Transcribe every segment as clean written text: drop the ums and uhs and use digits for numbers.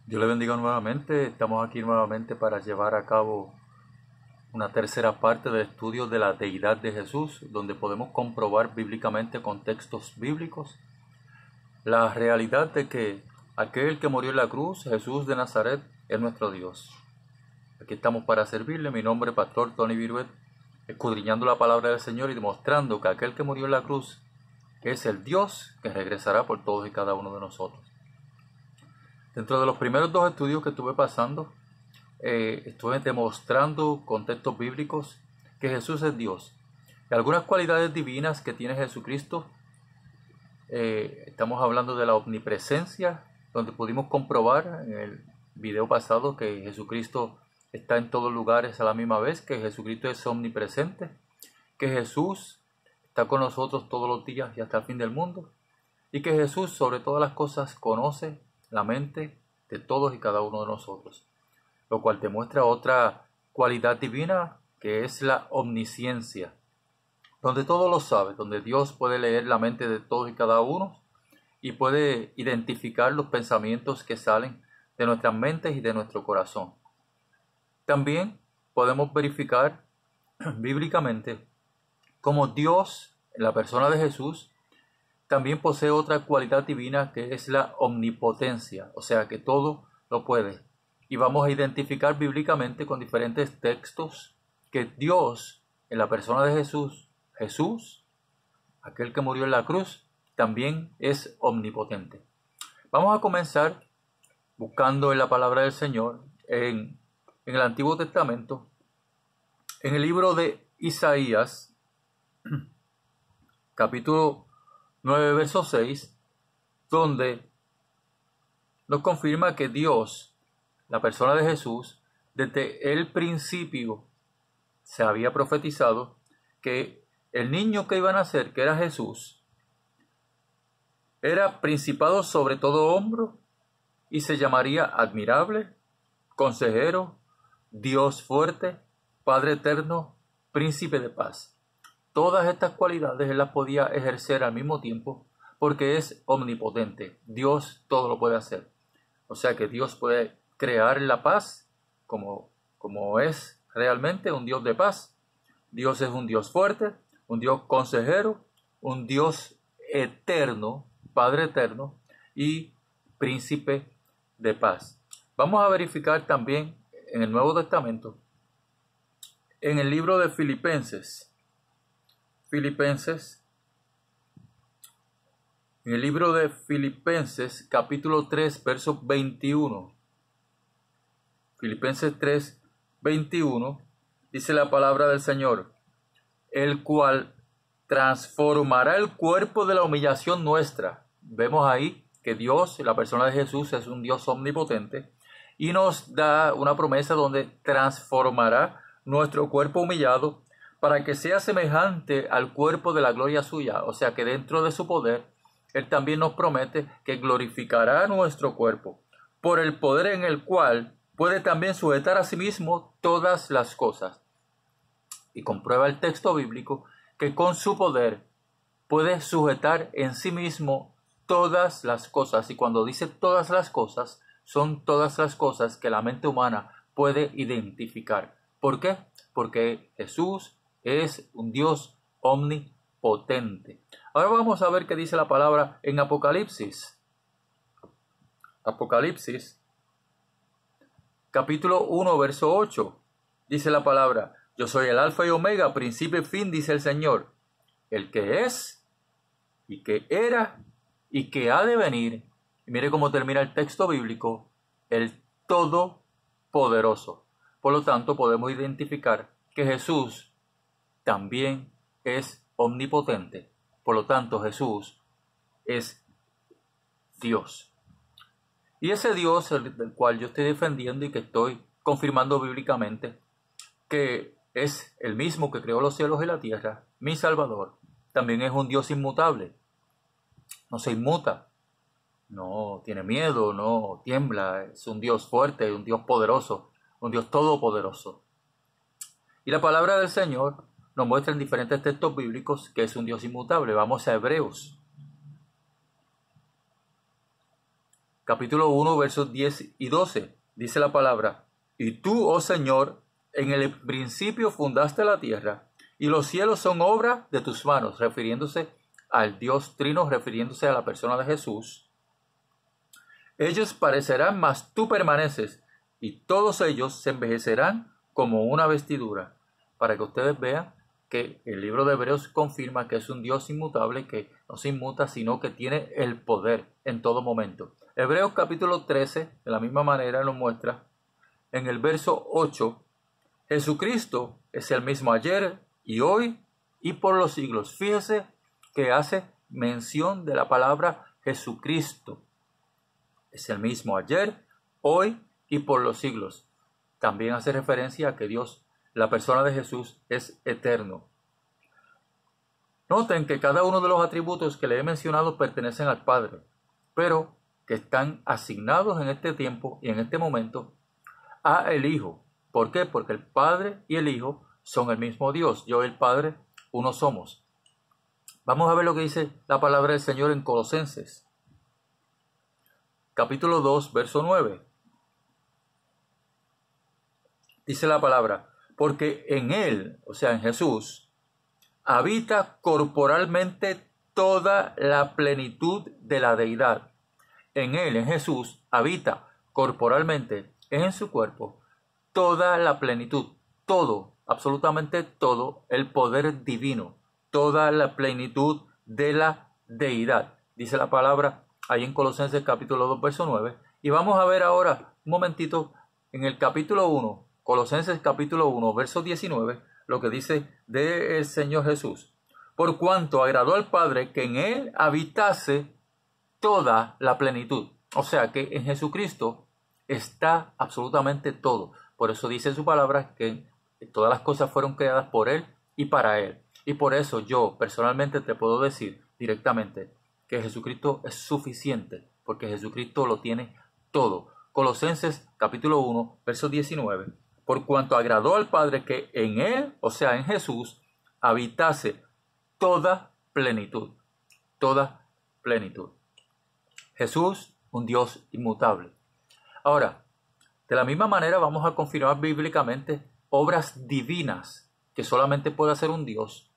Dios le bendiga nuevamente. Estamos aquí nuevamente para llevar a cabo una tercera parte del estudio de la deidad de Jesús, donde podemos comprobar bíblicamente con textos bíblicos la realidad de que aquel que murió en la cruz, Jesús de Nazaret, es nuestro Dios. Aquí estamos para servirle. Mi nombre es Pastor Tony Viruet, escudriñando la palabra del Señor y demostrando que aquel que murió en la cruz es el Dios que regresará por todos y cada uno de nosotros. Dentro de los primeros dos estudios que estuve pasando, estuve demostrando con textos bíblicos que Jesús es Dios. Y algunas cualidades divinas que tiene Jesucristo. Estamos hablando de la omnipresencia, donde pudimos comprobar en el video pasado que Jesucristo está en todos lugares a la misma vez, que Jesucristo es omnipresente, que Jesús está con nosotros todos los días y hasta el fin del mundo, y que Jesús sobre todas las cosas conoce la mente de todos y cada uno de nosotros, lo cual demuestra otra cualidad divina que es la omnisciencia, donde todo lo sabe, donde Dios puede leer la mente de todos y cada uno y puede identificar los pensamientos que salen de nuestras mentes y de nuestro corazón. También podemos verificar bíblicamente cómo Dios, en la persona de Jesús, también posee otra cualidad divina que es la omnipotencia, o sea que todo lo puede. Y vamos a identificar bíblicamente con diferentes textos que Dios, en la persona de Jesús, aquel que murió en la cruz, también es omnipotente. Vamos a comenzar buscando en la palabra del Señor, en el Antiguo Testamento, en el libro de Isaías, capítulo 9, verso 6, donde nos confirma que Dios, la persona de Jesús, desde el principio se había profetizado que el niño que iba a nacer, que era Jesús, era principado sobre todo hombro y se llamaría admirable, consejero, Dios fuerte, Padre eterno, príncipe de paz. Todas estas cualidades él las podía ejercer al mismo tiempo porque es omnipotente. Dios todo lo puede hacer. O sea que Dios puede crear la paz como es realmente un Dios de paz. Dios es un Dios fuerte, un Dios consejero, un Dios eterno, Padre eterno y príncipe de paz. Vamos a verificar también en el Nuevo Testamento, en el libro de Filipenses, en el libro de Filipenses, capítulo 3, verso 21. Filipenses 3, 21, dice la palabra del Señor, el cual transformará el cuerpo de la humillación nuestra. Vemos ahí que Dios, la persona de Jesús, es un Dios omnipotente y nos da una promesa donde transformará nuestro cuerpo humillado para que sea semejante al cuerpo de la gloria suya. O sea que dentro de su poder, Él también nos promete que glorificará nuestro cuerpo por el poder en el cual puede también sujetar a sí mismo todas las cosas. Y comprueba el texto bíblico que con su poder puede sujetar en sí mismo todas las cosas. Y cuando dice todas las cosas, son todas las cosas que la mente humana puede identificar. ¿Por qué? Porque Jesús es un Dios omnipotente. Ahora vamos a ver qué dice la palabra en Apocalipsis. Apocalipsis, capítulo 1, verso 8. Dice la palabra, yo soy el alfa y omega, principio y fin, dice el Señor, el que es, y que era, y que ha de venir. Y mire cómo termina el texto bíblico, el Todopoderoso. Por lo tanto, podemos identificar que Jesús también es omnipotente. Por lo tanto, Jesús es Dios. Y ese Dios del cual yo estoy defendiendo y que estoy confirmando bíblicamente, que es el mismo que creó los cielos y la tierra, mi Salvador, también es un Dios inmutable. No se inmuta, no tiene miedo, no tiembla, es un Dios fuerte, un Dios poderoso, un Dios todopoderoso. Y la palabra del Señor nos muestra en diferentes textos bíblicos que es un Dios inmutable. Vamos a Hebreos. capítulo 1, versos 10 y 12. Dice la palabra: y tú, oh Señor, en el principio fundaste la tierra, y los cielos son obra de tus manos, refiriéndose al Dios Trino, refiriéndose a la persona de Jesús. Ellos parecerán, mas tú permaneces, y todos ellos se envejecerán como una vestidura. Para que ustedes vean que el libro de Hebreos confirma que es un Dios inmutable, que no se inmuta, sino que tiene el poder en todo momento. Hebreos capítulo 13, de la misma manera, nos muestra en el verso 8, Jesucristo es el mismo ayer y hoy y por los siglos. Fíjese que hace mención de la palabra Jesucristo. Es el mismo ayer, hoy y por los siglos. También hace referencia a que Dios, la persona de Jesús, es eterno. Noten que cada uno de los atributos que le he mencionado pertenecen al Padre, pero que están asignados en este tiempo y en este momento a el Hijo. ¿Por qué? Porque el Padre y el Hijo son el mismo Dios. Yo y el Padre, uno somos. Vamos a ver lo que dice la palabra del Señor en Colosenses, capítulo 2, verso 9. Dice la palabra: porque en Él, o sea, en Jesús, habita corporalmente toda la plenitud de la deidad. En Él, en Jesús, habita corporalmente, en su cuerpo, toda la plenitud, todo, absolutamente todo, el poder divino, toda la plenitud de la deidad. Dice la palabra ahí en Colosenses capítulo 2, verso 9. Y vamos a ver ahora, un momentito, en el capítulo 1, Colosenses capítulo 1, verso 19, lo que dice del Señor Jesús. Por cuanto agradó al Padre que en Él habitase toda la plenitud. O sea que en Jesucristo está absolutamente todo. Por eso dice su palabra que todas las cosas fueron creadas por Él y para Él. Y por eso yo personalmente te puedo decir directamente que Jesucristo es suficiente, porque Jesucristo lo tiene todo. Colosenses capítulo 1, verso 19. Por cuanto agradó al Padre que en Él, o sea en Jesús, habitase toda plenitud. Toda plenitud. Jesús, un Dios inmutable. Ahora, de la misma manera vamos a confirmar bíblicamente obras divinas que solamente puede hacer un Dios,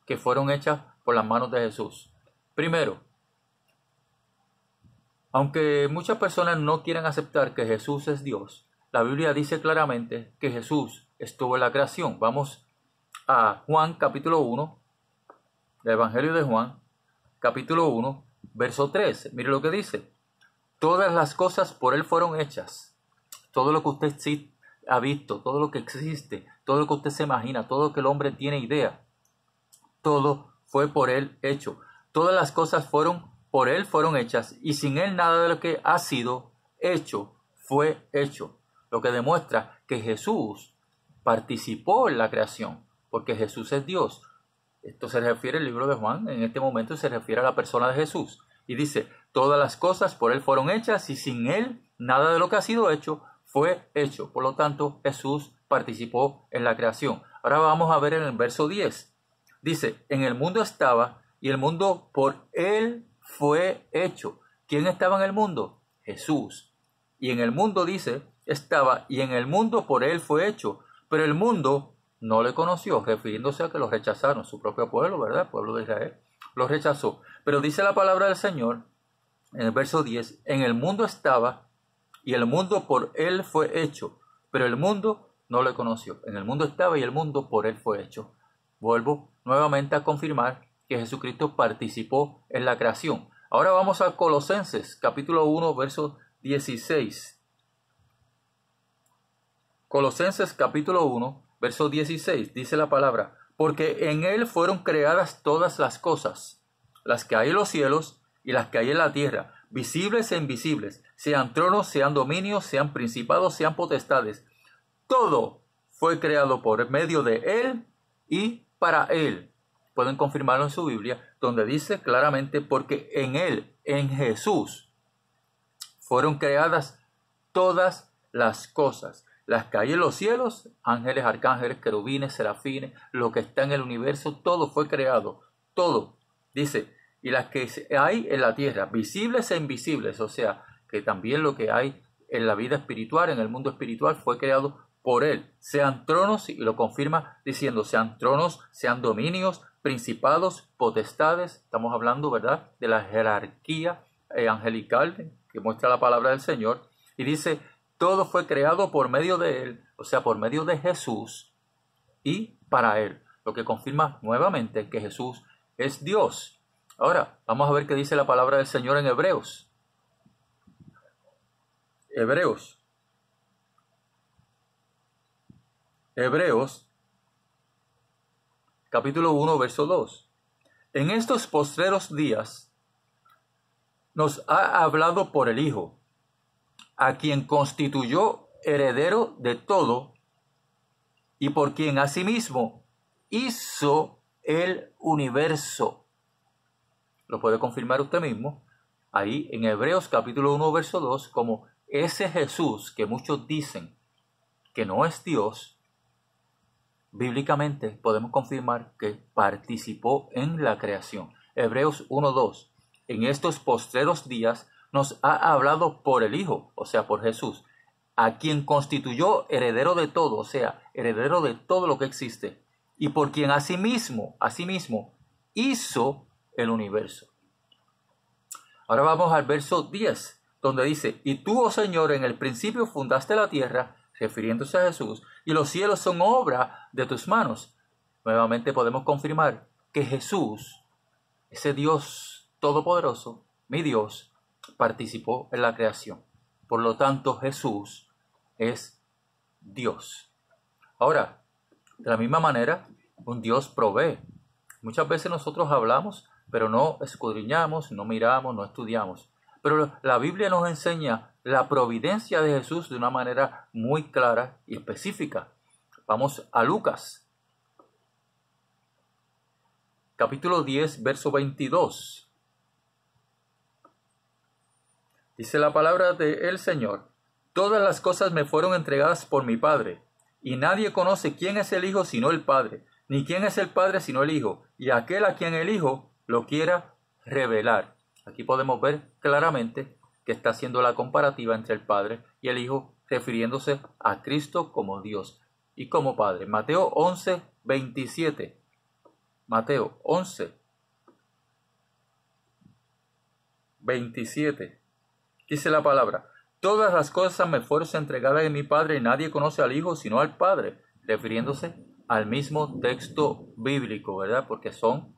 que fueron hechas por las manos de Jesús. Primero, aunque muchas personas no quieran aceptar que Jesús es Dios, la Biblia dice claramente que Jesús estuvo en la creación. Vamos a Juan capítulo 1, del Evangelio de Juan, capítulo 1, verso 3. Mire lo que dice: todas las cosas por Él fueron hechas. Todo lo que usted sí ha visto, todo lo que existe, todo lo que usted se imagina, todo lo que el hombre tiene idea, todo fue por Él hecho. Todas las cosas por Él fueron hechas, y sin Él nada de lo que ha sido hecho fue hecho. Lo que demuestra que Jesús participó en la creación, porque Jesús es Dios. Esto se refiere al libro de Juan, en este momento se refiere a la persona de Jesús. Y dice: todas las cosas por Él fueron hechas, y sin Él nada de lo que ha sido hecho fue hecho. Por lo tanto, Jesús participó en la creación. Ahora vamos a ver en el verso 10. Dice: en el mundo estaba, y el mundo por Él fue hecho. ¿Quién estaba en el mundo? Jesús. Y en el mundo, dice, estaba, y en el mundo por Él fue hecho. Pero el mundo no le conoció, refiriéndose a que lo rechazaron, su propio pueblo, ¿verdad? El pueblo de Israel lo rechazó. Pero dice la palabra del Señor en el verso 10: en el mundo estaba, y el mundo por Él fue hecho, pero el mundo no le conoció. En el mundo estaba y el mundo por Él fue hecho. Vuelvo nuevamente a confirmar que Jesucristo participó en la creación. Ahora vamos a Colosenses capítulo 1, verso 16. Colosenses capítulo 1, verso 16, dice la palabra: porque en Él fueron creadas todas las cosas, las que hay en los cielos y las que hay en la tierra, visibles e invisibles, sean tronos, sean dominios, sean principados, sean potestades. Todo fue creado por medio de Él y para Él. Pueden confirmarlo en su Biblia, donde dice claramente: porque en Él, en Jesús, fueron creadas todas las cosas. Las que hay en los cielos, ángeles, arcángeles, querubines, serafines, lo que está en el universo, todo fue creado. Todo. Dice: y las que hay en la tierra, visibles e invisibles, o sea, que también lo que hay en la vida espiritual, en el mundo espiritual, fue creado por Él. Sean tronos, y lo confirma diciendo, sean tronos, sean dominios, principados, potestades. Estamos hablando, ¿verdad?, de la jerarquía angelical que muestra la palabra del Señor. Y dice, todo fue creado por medio de Él, o sea, por medio de Jesús y para Él. Lo que confirma nuevamente que Jesús es Dios. Ahora, vamos a ver qué dice la palabra del Señor en Hebreos. Hebreos, capítulo 1, verso 2. En estos postreros días nos ha hablado por el Hijo, a quien constituyó heredero de todo y por quien asimismo hizo el universo. Lo puede confirmar usted mismo ahí en Hebreos capítulo 1 verso 2, como ese Jesús que muchos dicen que no es Dios, bíblicamente podemos confirmar que participó en la creación. Hebreos 1:2. En estos postreros días nos ha hablado por el Hijo, o sea, por Jesús, a quien constituyó heredero de todo, o sea, heredero de todo lo que existe, y por quien asimismo hizo el universo. Ahora vamos al verso 10, donde dice, y tú, oh Señor, en el principio fundaste la tierra, refiriéndose a Jesús, y los cielos son obra de tus manos. Nuevamente podemos confirmar que Jesús, ese Dios todopoderoso, mi Dios, participó en la creación. Por lo tanto, Jesús es Dios. Ahora, de la misma manera, un Dios provee. Muchas veces nosotros hablamos, pero no escudriñamos, no miramos, no estudiamos. Pero la Biblia nos enseña la providencia de Jesús de una manera muy clara y específica. Vamos a Lucas, capítulo 10, verso 22. Dice la palabra del Señor, todas las cosas me fueron entregadas por mi Padre, y nadie conoce quién es el Hijo sino el Padre, ni quién es el Padre sino el Hijo, y aquel a quien el Hijo lo quiera revelar. Aquí podemos ver claramente que está haciendo la comparativa entre el Padre y el Hijo, refiriéndose a Cristo como Dios y como Padre. Mateo 11, 27. Mateo 11, 27. Dice la palabra, todas las cosas me fueron entregadas de mi Padre y nadie conoce al Hijo sino al Padre, refiriéndose al mismo texto bíblico, ¿verdad? Porque son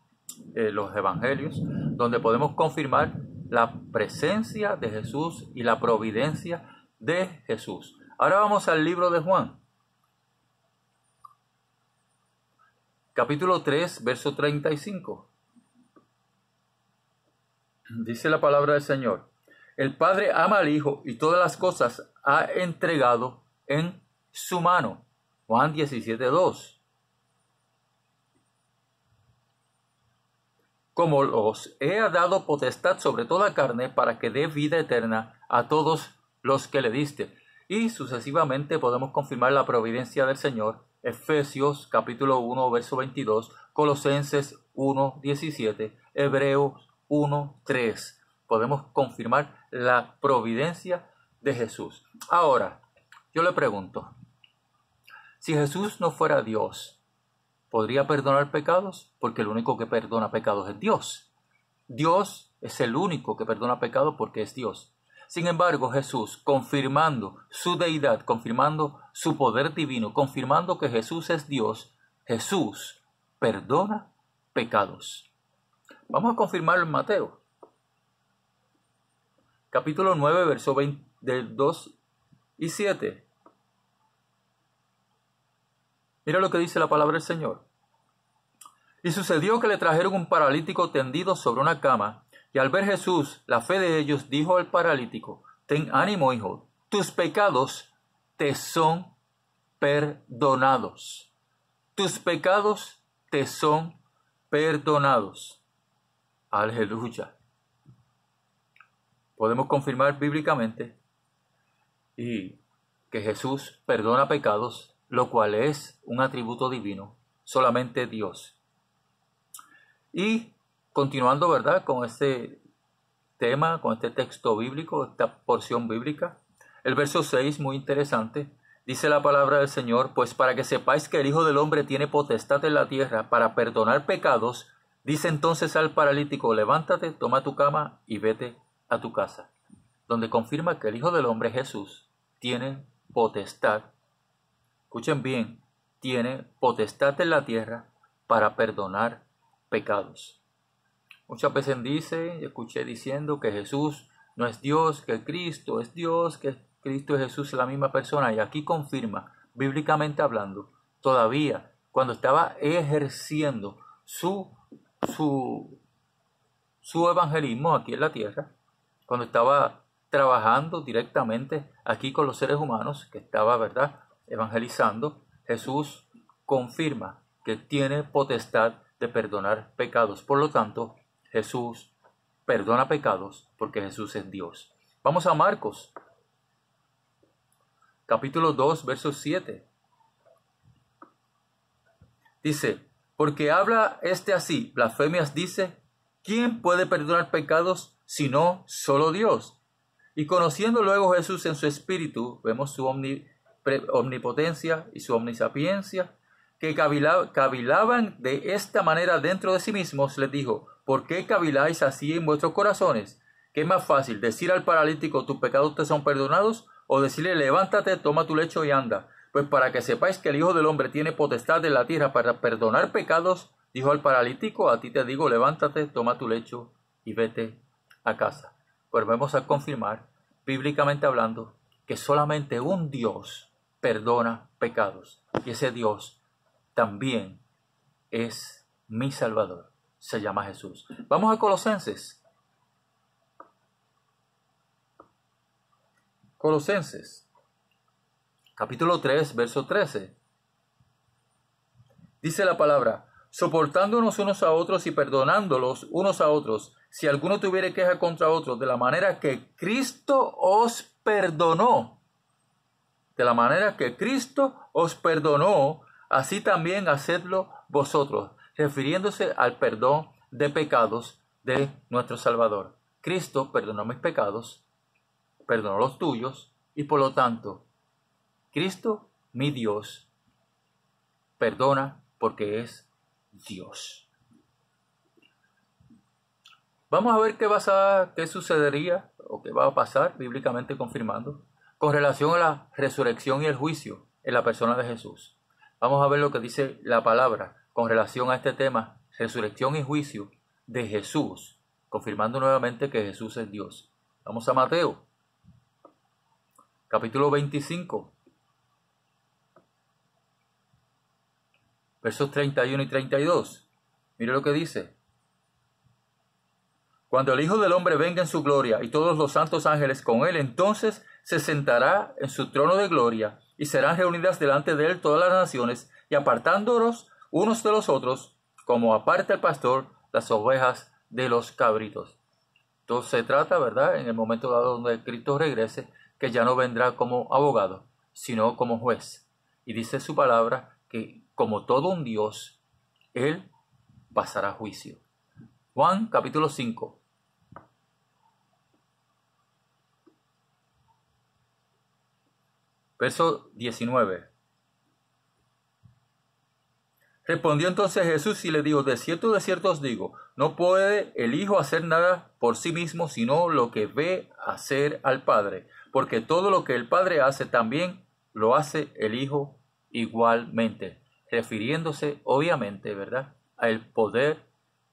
los evangelios donde podemos confirmar la presencia de Jesús y la providencia de Jesús. Ahora vamos al libro de Juan, capítulo 3, verso 35. Dice la palabra del Señor, el Padre ama al Hijo y todas las cosas ha entregado en su mano. Juan 17:2. Como os he dado potestad sobre toda carne para que dé vida eterna a todos los que le diste. Y sucesivamente podemos confirmar la providencia del Señor. Efesios capítulo 1 verso 22, Colosenses 1, 17, Hebreos 1, 3. Podemos confirmar la providencia de Jesús. Ahora, yo le pregunto, si Jesús no fuera Dios, ¿podría perdonar pecados? Porque el único que perdona pecados es Dios. Dios es el único que perdona pecados porque es Dios. Sin embargo, Jesús, confirmando su deidad, confirmando su poder divino, confirmando que Jesús es Dios, Jesús perdona pecados. Vamos a confirmarlo en Mateo, capítulo 9, verso 2 y 7. Mira lo que dice la palabra del Señor. Y sucedió que le trajeron un paralítico tendido sobre una cama, y al ver Jesús la fe de ellos, dijo al paralítico, ten ánimo, hijo, tus pecados te son perdonados. Tus pecados te son perdonados. Aleluya. Podemos confirmar bíblicamente y que Jesús perdona pecados, lo cual es un atributo divino, solamente Dios. Y continuando, ¿verdad?, con este tema, con este texto bíblico, esta porción bíblica. El verso 6, muy interesante, dice la palabra del Señor: pues para que sepáis que el Hijo del Hombre tiene potestad en la tierra para perdonar pecados, dice entonces al paralítico: levántate, toma tu cama y vete a tu casa. Donde confirma que el Hijo del Hombre, Jesús, tiene potestad, escuchen bien, tiene potestad en la tierra para perdonar pecados. Muchas veces escuché diciendo que Jesús no es Dios, que Cristo es Dios, que Cristo y Jesús es la misma persona. Y aquí confirma, bíblicamente hablando, todavía cuando estaba ejerciendo su evangelismo aquí en la tierra, cuando estaba trabajando directamente aquí con los seres humanos, que estaba, ¿verdad?, evangelizando, Jesús confirma que tiene potestad de perdonar pecados. Por lo tanto, Jesús perdona pecados porque Jesús es Dios. Vamos a Marcos, capítulo 2, verso 7. Dice: porque habla así, blasfemias dice, ¿quién puede perdonar pecados sino solo Dios? Y conociendo luego Jesús en su espíritu, vemos su omnipotencia y su omnisapiencia, que cavilaban de esta manera dentro de sí mismos, les dijo: ¿por qué caviláis así en vuestros corazones? ¿Qué es más fácil, decir al paralítico, tus pecados te son perdonados? O decirle, levántate, toma tu lecho y anda. Pues para que sepáis que el Hijo del Hombre tiene potestad en la tierra para perdonar pecados, dijo al paralítico, a ti te digo, levántate, toma tu lecho y vete a casa. Pues vamos a confirmar, bíblicamente hablando, que solamente un Dios perdona pecados. Y ese Dios también es mi Salvador. Se llama Jesús. Vamos a Colosenses. Colosenses, capítulo 3, verso 13. Dice la palabra: soportándonos unos a otros y perdonándolos unos a otros, si alguno tuviere queja contra otro, de la manera que Cristo os perdonó. De la manera que Cristo os perdonó, así también hacedlo vosotros, refiriéndose al perdón de pecados de nuestro Salvador. Cristo perdonó mis pecados, perdonó los tuyos, y por lo tanto, Cristo, mi Dios, perdona porque es Dios. Vamos a ver qué sucedería o qué va a pasar, bíblicamente confirmando, con relación a la resurrección y el juicio en la persona de Jesús. Vamos a ver lo que dice la palabra con relación a este tema, resurrección y juicio de Jesús, confirmando nuevamente que Jesús es Dios. Vamos a Mateo, capítulo 25, versos 31 y 32. Mire lo que dice: cuando el Hijo del Hombre venga en su gloria y todos los santos ángeles con él, entonces se sentará en su trono de gloria y serán reunidas delante de él todas las naciones, y apartándolos unos de los otros, como aparta el pastor las ovejas de los cabritos. Entonces se trata, ¿verdad?, en el momento dado donde Cristo regrese, que ya no vendrá como abogado, sino como juez. Y dice su palabra que, como todo un Dios, él pasará juicio. Juan capítulo 5. Verso 19. Respondió entonces Jesús y le dijo: de cierto os digo, no puede el Hijo hacer nada por sí mismo, sino lo que ve hacer al Padre. Porque todo lo que el Padre hace, también lo hace el Hijo igualmente. Refiriéndose, obviamente, ¿verdad?, al poder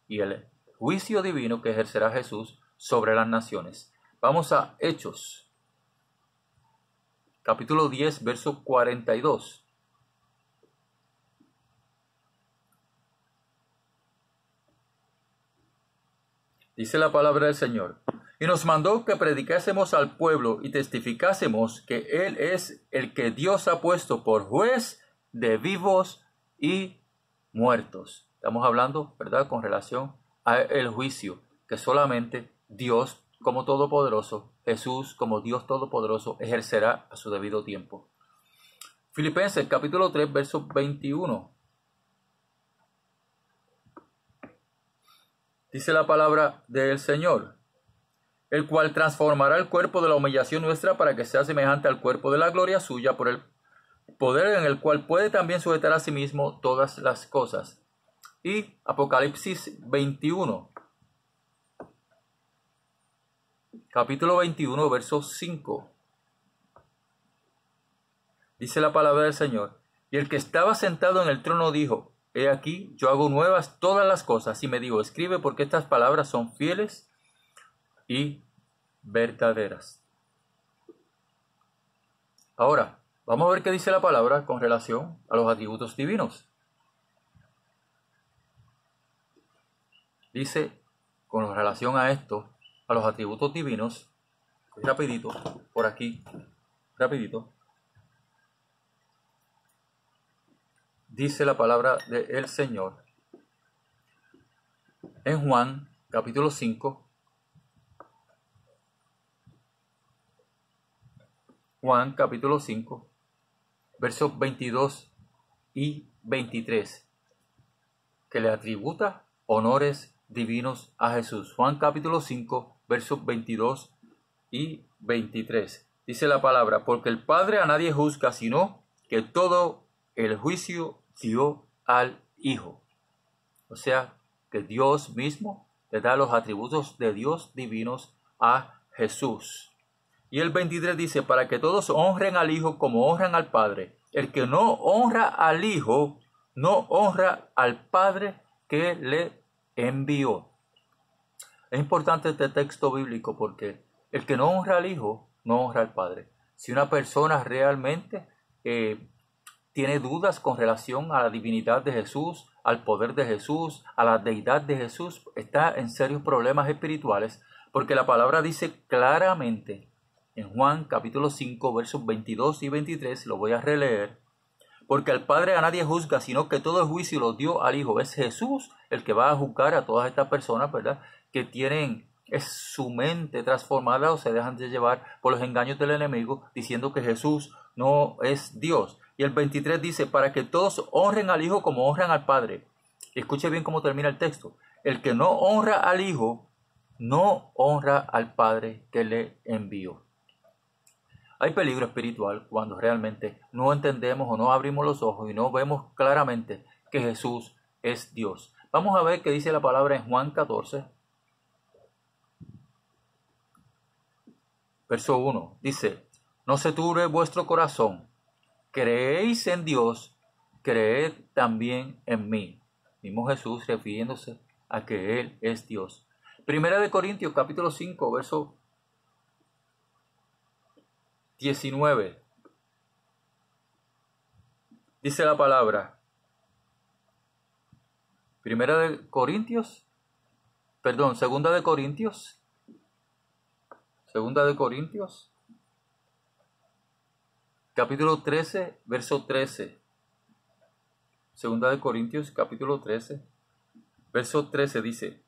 y el juicio divino que ejercerá Jesús sobre las naciones. Vamos a Hechos, capítulo 10, verso 42. Dice la palabra del Señor: y nos mandó que predicásemos al pueblo y testificásemos que Él es el que Dios ha puesto por juez de vivos y muertos. Estamos hablando, ¿verdad?, con relación al juicio que solamente Dios como Todopoderoso, Jesús como Dios Todopoderoso, ejercerá a su debido tiempo. Filipenses capítulo 3, verso 21. Dice la palabra del Señor: el cual transformará el cuerpo de la humillación nuestra para que sea semejante al cuerpo de la gloria suya, por el poder en el cual puede también sujetar a sí mismo todas las cosas. Y Apocalipsis 21, capítulo 21, verso 5. Dice la palabra del Señor: y el que estaba sentado en el trono dijo: he aquí, yo hago nuevas todas las cosas. Y me dijo: escribe, porque estas palabras son fieles y verdaderas. Ahora, vamos a ver qué dice la palabra con relación a los atributos divinos. Dice, con relación a esto, a los atributos divinos, rapidito, por aquí, rapidito. Dice la palabra del Señor en Juan, capítulo 5. Juan, capítulo 5, versos 22 y 23, que le atributa honores divinos a Jesús. Juan, capítulo 5, versos 22 y 23. Dice la palabra: porque el Padre a nadie juzga, sino que todo el juicio dio al Hijo. O sea, que Dios mismo le da los atributos de Dios divinos a Jesús. Y el 23 dice: para que todos honren al Hijo como honran al Padre. El que no honra al Hijo, no honra al Padre que le envió. Es importante este texto bíblico porque el que no honra al Hijo, no honra al Padre. Si una persona realmente tiene dudas con relación a la divinidad de Jesús, al poder de Jesús, a la deidad de Jesús, está en serios problemas espirituales, porque la palabra dice claramente en Juan capítulo 5, versos 22 y 23, lo voy a releer: porque al Padre a nadie juzga, sino que todo el juicio lo dio al Hijo. Es Jesús el que va a juzgar a todas estas personas, ¿verdad?, que tienen su mente transformada o se dejan de llevar por los engaños del enemigo, diciendo que Jesús no es Dios. Y el 23 dice: para que todos honren al Hijo como honran al Padre. Y escuche bien cómo termina el texto: el que no honra al Hijo, no honra al Padre que le envió. Hay peligro espiritual cuando realmente no entendemos o no abrimos los ojos y no vemos claramente que Jesús es Dios. Vamos a ver qué dice la palabra en Juan 14, verso 1. Dice: no se turbe vuestro corazón, creéis en Dios, creed también en mí. Mismo Jesús refiriéndose a que Él es Dios. Primera de Corintios capítulo 5, verso 19. Dice la palabra. Segunda de Corintios, capítulo 13, verso 13. Segunda de Corintios, capítulo 13, verso 13 dice: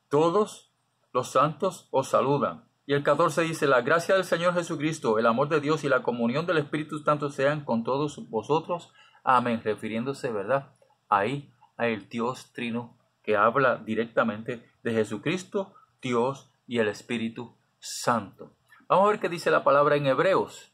todos los santos os saludan. Y el 14 dice: la gracia del Señor Jesucristo, el amor de Dios y la comunión del Espíritu Santo sean con todos vosotros. Amén. Refiriéndose, ¿verdad?, ahí a el Dios Trino, que habla directamente de Jesucristo, Dios y el Espíritu Santo. Vamos a ver qué dice la palabra en Hebreos,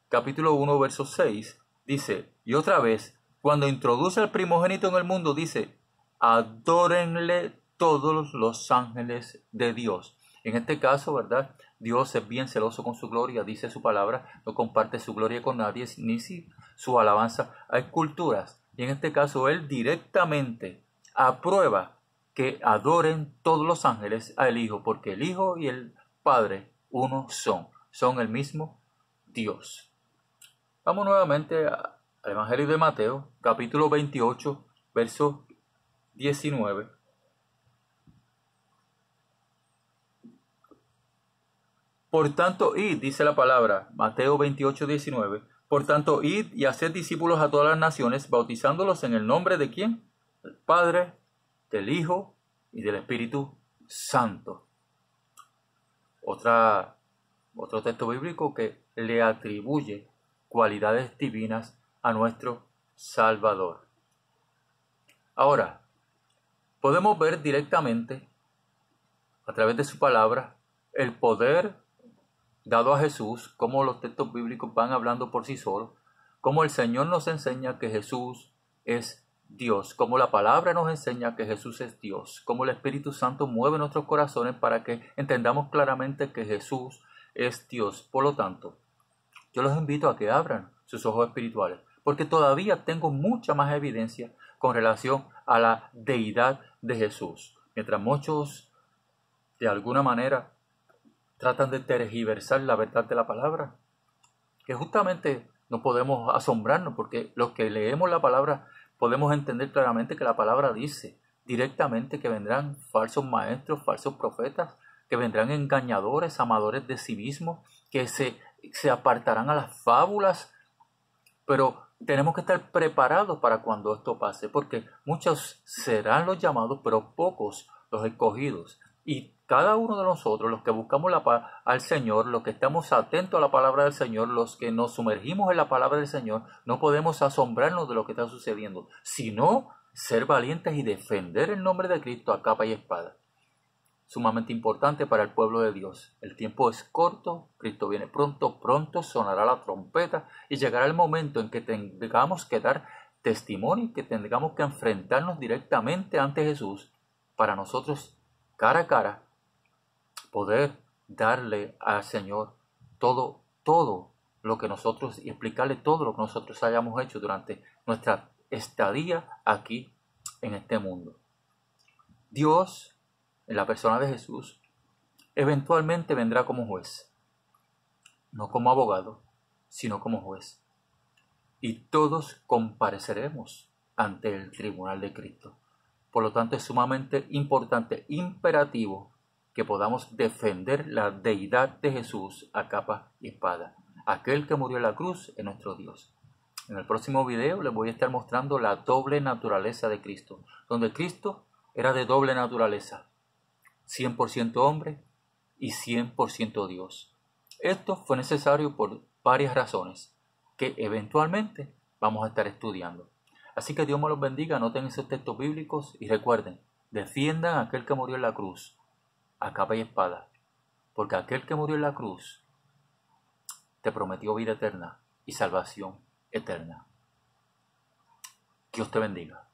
capítulo 1, verso 6. Dice: y otra vez, cuando introduce al primogénito en el mundo, dice: adórenle todos los ángeles de Dios. En este caso, ¿verdad?, Dios es bien celoso con su gloria, dice su palabra, no comparte su gloria con nadie, ni si su alabanza a esculturas. Y en este caso, Él directamente aprueba que adoren todos los ángeles al Hijo, porque el Hijo y el Padre uno son el mismo Dios. Vamos nuevamente al Evangelio de Mateo, capítulo 28, verso 19. Por tanto, id, dice la palabra, Mateo 28, 19. Por tanto, id y haced discípulos a todas las naciones, bautizándolos en el nombre de ¿quién? Del Padre, del Hijo y del Espíritu Santo. Otro texto bíblico que le atribuye cualidades divinas a nuestro Salvador. Ahora, podemos ver directamente, a través de su palabra, el poder dado a Jesús, cómo los textos bíblicos van hablando por sí solos, cómo el Señor nos enseña que Jesús es Dios, cómo la palabra nos enseña que Jesús es Dios, cómo el Espíritu Santo mueve nuestros corazones para que entendamos claramente que Jesús es Dios. Por lo tanto, yo los invito a que abran sus ojos espirituales, porque todavía tengo mucha más evidencia con relación a la deidad de Jesús. Mientras muchos, de alguna manera, tratan de tergiversar la verdad de la palabra, que justamente no podemos asombrarnos, porque los que leemos la palabra podemos entender claramente que la palabra dice directamente que vendrán falsos maestros, falsos profetas, que vendrán engañadores, amadores de sí mismos, que se apartarán a las fábulas, pero tenemos que estar preparados para cuando esto pase, porque muchos serán los llamados, pero pocos los escogidos. Y cada uno de nosotros, los que buscamos al Señor, los que estamos atentos a la palabra del Señor, los que nos sumergimos en la palabra del Señor, no podemos asombrarnos de lo que está sucediendo, sino ser valientes y defender el nombre de Cristo a capa y espada. Sumamente importante para el pueblo de Dios. El tiempo es corto, Cristo viene pronto, pronto sonará la trompeta y llegará el momento en que tengamos que dar testimonio, que tengamos que enfrentarnos directamente ante Jesús para nosotros, cara a cara, poder darle al Señor todo lo que nosotros, y explicarle todo lo que nosotros hayamos hecho durante nuestra estadía aquí en este mundo. Dios, en la persona de Jesús, eventualmente vendrá como juez, no como abogado, sino como juez. Y todos compareceremos ante el tribunal de Cristo. Por lo tanto, es sumamente importante, imperativo, que podamos defender la deidad de Jesús a capa y espada. Aquel que murió en la cruz es nuestro Dios. En el próximo video les voy a estar mostrando la doble naturaleza de Cristo, donde Cristo era de doble naturaleza, 100% hombre y 100% Dios. Esto fue necesario por varias razones que eventualmente vamos a estar estudiando. Así que Dios me los bendiga, anoten esos textos bíblicos y recuerden, defiendan a aquel que murió en la cruz a capa y espada, porque aquel que murió en la cruz te prometió vida eterna y salvación eterna. Dios te bendiga.